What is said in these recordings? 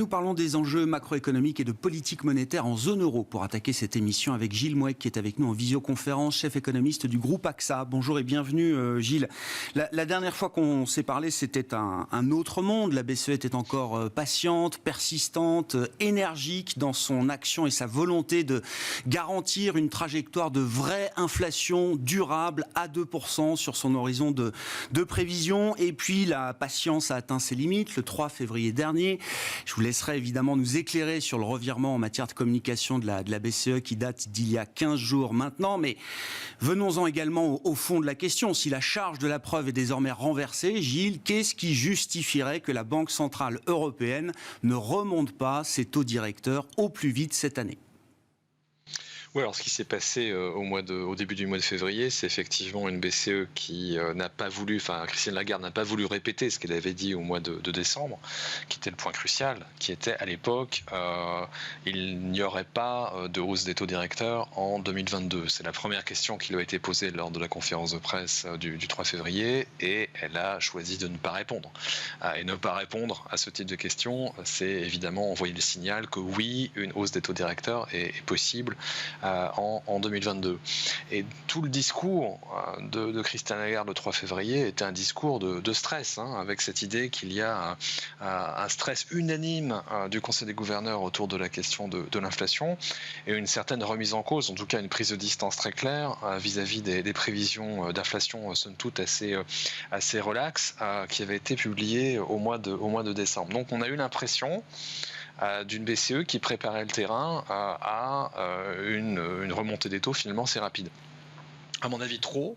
nous parlons des enjeux macroéconomiques et de politique monétaire en zone euro pour attaquer cette émission avec Gilles Mouek qui est avec nous en visioconférence, chef économiste du groupe AXA. Bonjour et bienvenue Gilles. La dernière fois qu'on s'est parlé, c'était un autre monde. La BCE était encore patiente, persistante, énergique dans son action et sa volonté de garantir une trajectoire de vraie inflation durable à 2% sur son horizon de prévision. Et puis la patience a atteint ses limites le 3 février dernier. Je vous laisserai évidemment nous éclairer sur le revirement en matière de communication de la BCE qui date d'il y a 15 jours maintenant. Mais venons-en également au fond de la question. Si la charge de la preuve est désormais renversée, Gilles, qu'est-ce qui justifierait que la Banque Centrale Européenne ne remonte pas ses taux directeurs au plus vite cette année ? Oui, alors ce qui s'est passé au début du mois de février, c'est effectivement une BCE qui n'a pas voulu, Christine Lagarde n'a pas voulu répéter ce qu'elle avait dit au mois de décembre, qui était le point crucial, qui était à l'époque, il n'y aurait pas de hausse des taux directeurs en 2022. C'est la première question qui lui a été posée lors de la conférence de presse du 3 février, et elle a choisi de ne pas répondre. Et ne pas répondre à ce type de questions, c'est évidemment envoyer le signal que oui, une hausse des taux directeurs est possible en 2022. Et tout le discours de Christine Lagarde le 3 février était un discours de stress, avec cette idée qu'il y a un stress unanime du Conseil des gouverneurs autour de la question de l'inflation et une certaine remise en cause, en tout cas une prise de distance très claire vis-à-vis des prévisions d'inflation somme toute assez relaxes qui avaient été publiées au mois de décembre. Donc on a eu l'impression d'une BCE qui préparait le terrain à une remontée des taux finalement assez rapide. À mon avis, trop.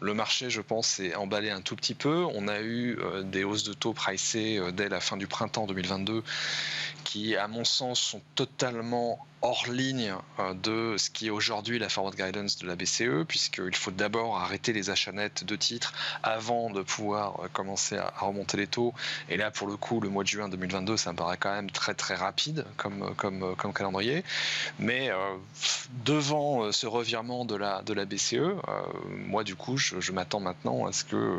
Le marché, je pense, s'est emballé un tout petit peu. On a eu des hausses de taux pricées dès la fin du printemps 2022 qui, à mon sens, sont totalement hors ligne de ce qui est aujourd'hui la forward guidance de la BCE, puisqu'il faut d'abord arrêter les achats nets de titres avant de pouvoir commencer à remonter les taux. Et là, pour le coup, le mois de juin 2022, ça me paraît quand même très très rapide comme calendrier. Mais devant ce revirement de la BCE, moi du coup, je m'attends maintenant à ce que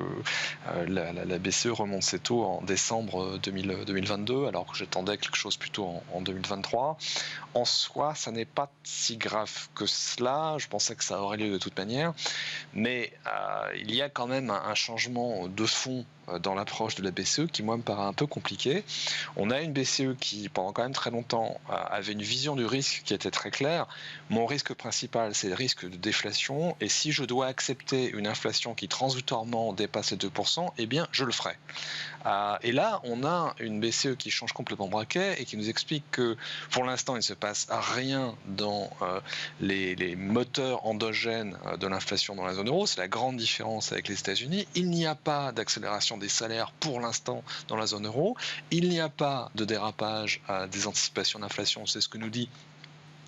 la BCE remonte ses taux en décembre 2022, alors que j'attendais quelque chose plutôt en 2023. En soi, ça n'est pas si grave que cela. Je pensais que ça aurait lieu de toute manière. Mais il y a quand même un changement de fond dans l'approche de la BCE qui, moi, me paraît un peu compliqué. On a une BCE qui, pendant quand même très longtemps, avait une vision du risque qui était très claire. Mon risque principal, c'est le risque de déflation. Et si je dois accepter une inflation qui transitoirement dépasse les 2%, eh bien, je le ferai. Et là, on a une BCE qui change complètement braquet et qui nous explique que, pour l'instant, il ne se passe rien dans les moteurs endogènes de l'inflation dans la zone euro. C'est la grande différence avec les États-Unis. Il n'y a pas d'accélération des salaires pour l'instant dans la zone euro. Il n'y a pas de dérapage des anticipations d'inflation. C'est ce que nous dit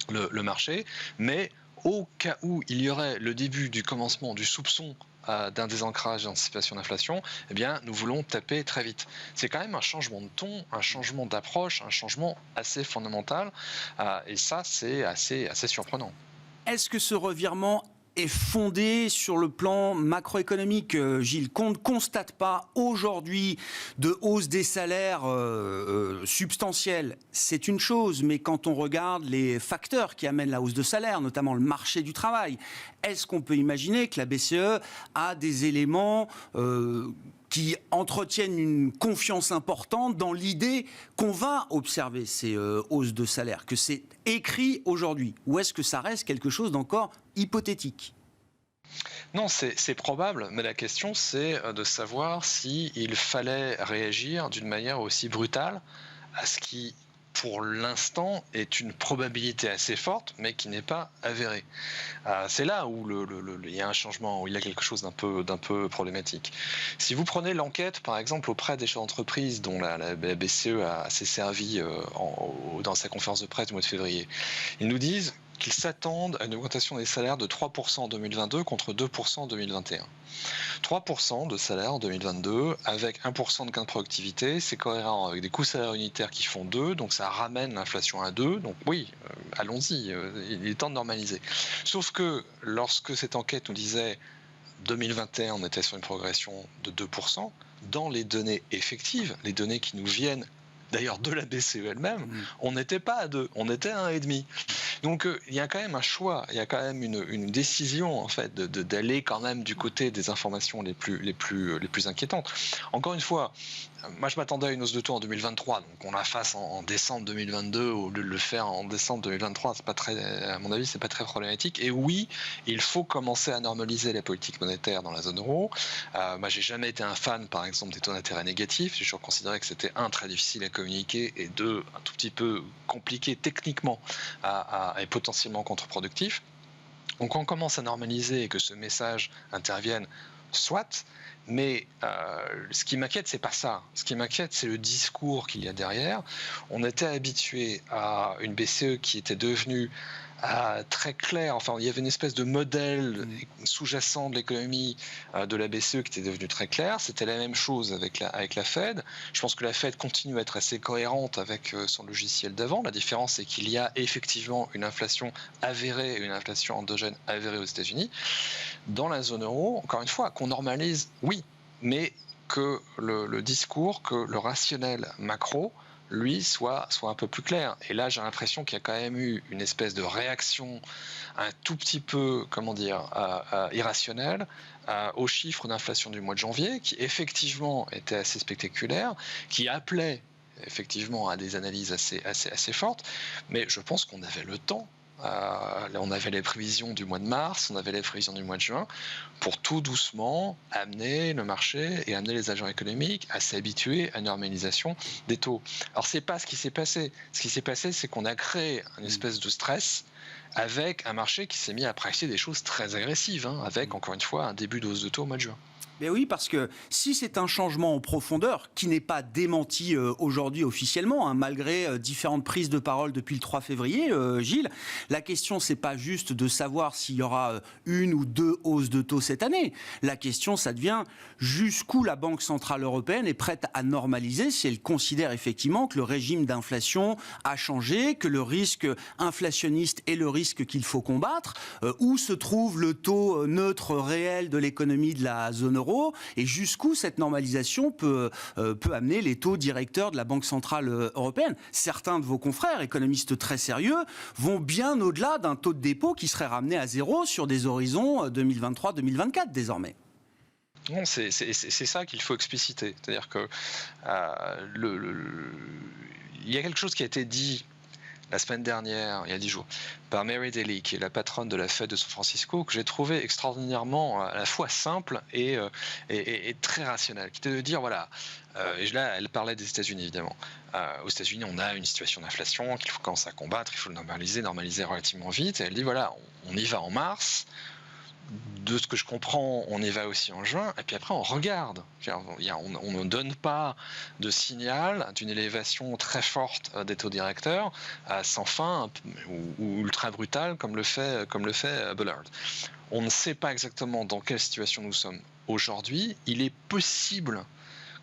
le marché. Mais au cas où il y aurait le début du commencement du soupçon d'un désancrage d'anticipation d'inflation, eh bien, nous voulons taper très vite. C'est quand même un changement de ton, un changement d'approche, un changement assez fondamental. Et ça, c'est assez surprenant. Est-ce que ce revirement est fondé sur le plan macroéconomique, Gilles, qu'on ne constate pas aujourd'hui de hausse des salaires substantielle, c'est une chose, mais quand on regarde les facteurs qui amènent la hausse de salaire, notamment le marché du travail, est-ce qu'on peut imaginer que la BCE a des éléments qui entretiennent une confiance importante dans l'idée qu'on va observer ces hausses de salaire, que c'est écrit aujourd'hui, ou est-ce que ça reste quelque chose d'encore hypothétique ? Non, c'est probable, mais la question c'est de savoir s'il fallait réagir d'une manière aussi brutale à ce qui, pour l'instant, est une probabilité assez forte, mais qui n'est pas avérée. C'est là où il y a un changement, où il y a quelque chose d'un peu problématique. Si vous prenez l'enquête, par exemple, auprès des chefs d'entreprise dont la BCE s'est servie dans sa conférence de presse du mois de février, ils nous disent qu'ils s'attendent à une augmentation des salaires de 3% en 2022 contre 2% en 2021. 3% de salaire en 2022 avec 1% de gain de productivité, c'est cohérent avec des coûts salaires unitaires qui font 2, donc ça ramène l'inflation à 2, donc oui, allons-y, il est temps de normaliser. Sauf que lorsque cette enquête nous disait 2021, on était sur une progression de 2%, dans les données effectives, les données qui nous viennent d'ailleurs de la BCE elle-même, on n'était pas à 2, on était à 1,5. Donc il y a quand même un choix, il y a quand même une décision en fait d'aller quand même du côté des informations les plus inquiétantes. Encore une fois, moi je m'attendais à une hausse de taux en 2023, donc on la fasse en décembre 2022 au lieu de le faire en décembre 2023, c'est pas très, à mon avis, c'est pas très problématique. Et oui, il faut commencer à normaliser la politique monétaire dans la zone euro. Moi j'ai jamais été un fan, par exemple, des taux d'intérêt négatifs. J'ai toujours considéré que c'était très difficile à communiquer et un tout petit peu compliqué techniquement et potentiellement contre-productif. Donc on commence à normaliser et que ce message intervienne, soit. Mais ce qui m'inquiète, c'est pas ça. Ce qui m'inquiète, c'est le discours qu'il y a derrière. On était habitué à une BCE qui était devenue très clair. Enfin, il y avait une espèce de modèle sous-jacent de l'économie de la BCE qui était devenu très clair. C'était la même chose avec la Fed. Je pense que la Fed continue à être assez cohérente avec son logiciel d'avant. La différence, c'est qu'il y a effectivement une inflation avérée et une inflation endogène avérée aux États-Unis. Dans la zone euro, encore une fois, qu'on normalise, oui, mais que le discours, que le rationnel macro, lui, soit un peu plus clair. Et là, j'ai l'impression qu'il y a quand même eu une espèce de réaction un tout petit peu, irrationnelle aux chiffres d'inflation du mois de janvier, qui effectivement étaient assez spectaculaires, qui appelaient effectivement à des analyses assez fortes, mais je pense qu'on avait le temps. On avait les prévisions du mois de mars, on avait les prévisions du mois de juin, pour tout doucement amener le marché et amener les agents économiques à s'habituer à une normalisation des taux. Alors c'est pas ce qui s'est passé. Ce qui s'est passé, c'est qu'on a créé une espèce de stress avec un marché qui s'est mis à apprécier des choses très agressives, avec encore une fois un début de hausse de taux au mois de juin. Mais oui, parce que si c'est un changement en profondeur, qui n'est pas démenti aujourd'hui officiellement, malgré différentes prises de parole depuis le 3 février, Gilles, la question, c'est pas juste de savoir s'il y aura une ou deux hausses de taux cette année. La question, ça devient jusqu'où la Banque Centrale Européenne est prête à normaliser si elle considère effectivement que le régime d'inflation a changé, que le risque inflationniste est le risque qu'il faut combattre, où se trouve le taux neutre réel de l'économie de la zone euro, et jusqu'où cette normalisation peut amener les taux directeurs de la Banque Centrale Européenne. Certains de vos confrères, économistes très sérieux, vont bien au-delà d'un taux de dépôt qui serait ramené à zéro sur des horizons 2023-2024 désormais. Non, c'est ça qu'il faut expliciter. C'est-à-dire que il y a quelque chose qui a été dit la semaine dernière, il y a 10 jours, par Mary Daly, qui est la patronne de la Fed de San Francisco, que j'ai trouvé extraordinairement à la fois simple et très rationnel, qui était de dire, voilà, et là, elle parlait des États-Unis, évidemment. Aux États-Unis, on a une situation d'inflation qu'il faut commencer à combattre, il faut le normaliser relativement vite, et elle dit, voilà, on y va en mars. De ce que je comprends, on y va aussi en juin, et puis après on regarde. On ne donne pas de signal d'une élévation très forte des taux directeurs sans fin ou ultra brutale comme le fait Bullard. On ne sait pas exactement dans quelle situation nous sommes aujourd'hui. Il est possible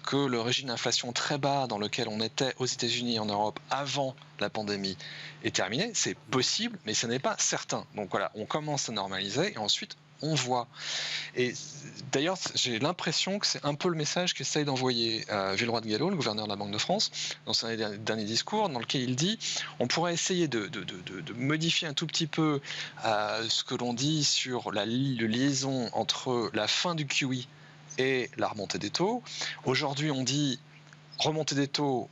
que le régime d'inflation très bas dans lequel on était aux États-Unis et en Europe avant la pandémie est terminé. C'est possible, mais ce n'est pas certain. Donc voilà, on commence à normaliser et ensuite on voit. Et d'ailleurs, j'ai l'impression que c'est un peu le message qu'essaye d'envoyer Villeroy de Galhau, le gouverneur de la Banque de France, dans son dernier discours, dans lequel il dit on pourrait essayer de modifier un tout petit peu ce que l'on dit sur la liaison entre la fin du QE et la remontée des taux. Aujourd'hui, on dit remontée des taux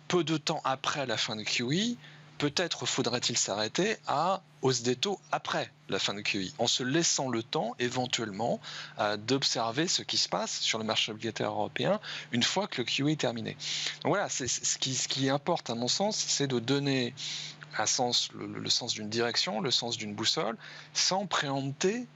peu de temps après la fin du QE. Peut-être faudrait-il s'arrêter à hausse des taux après la fin du QE, en se laissant le temps éventuellement d'observer ce qui se passe sur le marché obligataire européen une fois que le QE est terminé. Donc voilà, ce qui importe à mon sens, c'est de donner le sens d'une direction, le sens d'une boussole, sans préempter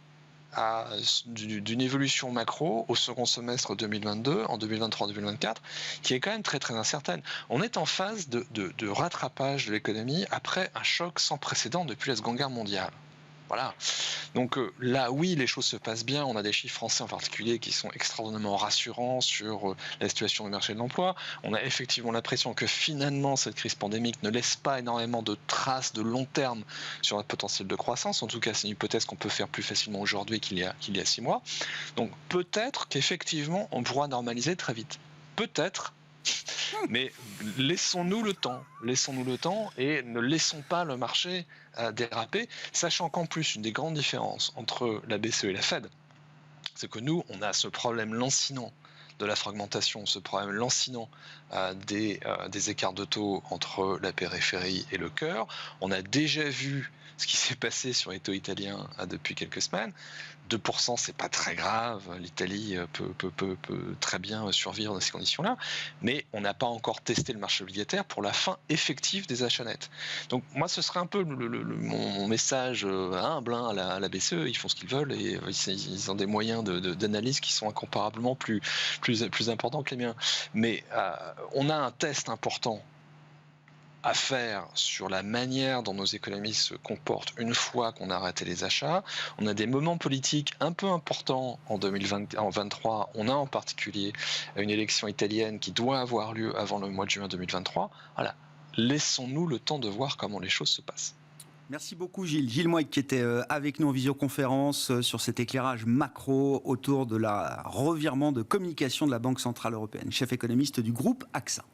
d'une évolution macro au second semestre 2022, en 2023-2024, qui est quand même très très incertaine. On est en phase de rattrapage de l'économie après un choc sans précédent depuis la Seconde Guerre mondiale. Voilà. Donc là, oui, les choses se passent bien. On a des chiffres français en particulier qui sont extraordinairement rassurants sur la situation du marché de l'emploi. On a effectivement l'impression que finalement, cette crise pandémique ne laisse pas énormément de traces de long terme sur notre potentiel de croissance. En tout cas, c'est une hypothèse qu'on peut faire plus facilement aujourd'hui qu'il y a 6 mois. Donc peut-être qu'effectivement, on pourra normaliser très vite. Peut-être. Mais laissons-nous le temps et ne laissons pas le marché déraper, sachant qu'en plus, une des grandes différences entre la BCE et la Fed, c'est que nous, on a ce problème lancinant de la fragmentation, ce problème lancinant des écarts de taux entre la périphérie et le cœur. On a déjà vu ce qui s'est passé sur les taux italiens depuis quelques semaines. 2%, c'est pas très grave. L'Italie peut très bien survivre dans ces conditions-là. Mais on n'a pas encore testé le marché obligataire pour la fin effective des achats nets. Donc moi, ce serait un peu mon message humble à la BCE. Ils font ce qu'ils veulent et ils ont des moyens d'analyse qui sont incomparablement plus importants que les miens. Mais on a un test important à faire sur la manière dont nos économies se comportent une fois qu'on a arrêté les achats. On a des moments politiques un peu importants en 2023. On a en particulier une élection italienne qui doit avoir lieu avant le mois de juin 2023. Voilà. Laissons-nous le temps de voir comment les choses se passent. Merci beaucoup Gilles. Gilles Mouek qui était avec nous en visioconférence sur cet éclairage macro autour de la revirement de communication de la Banque Centrale Européenne, chef économiste du groupe AXA.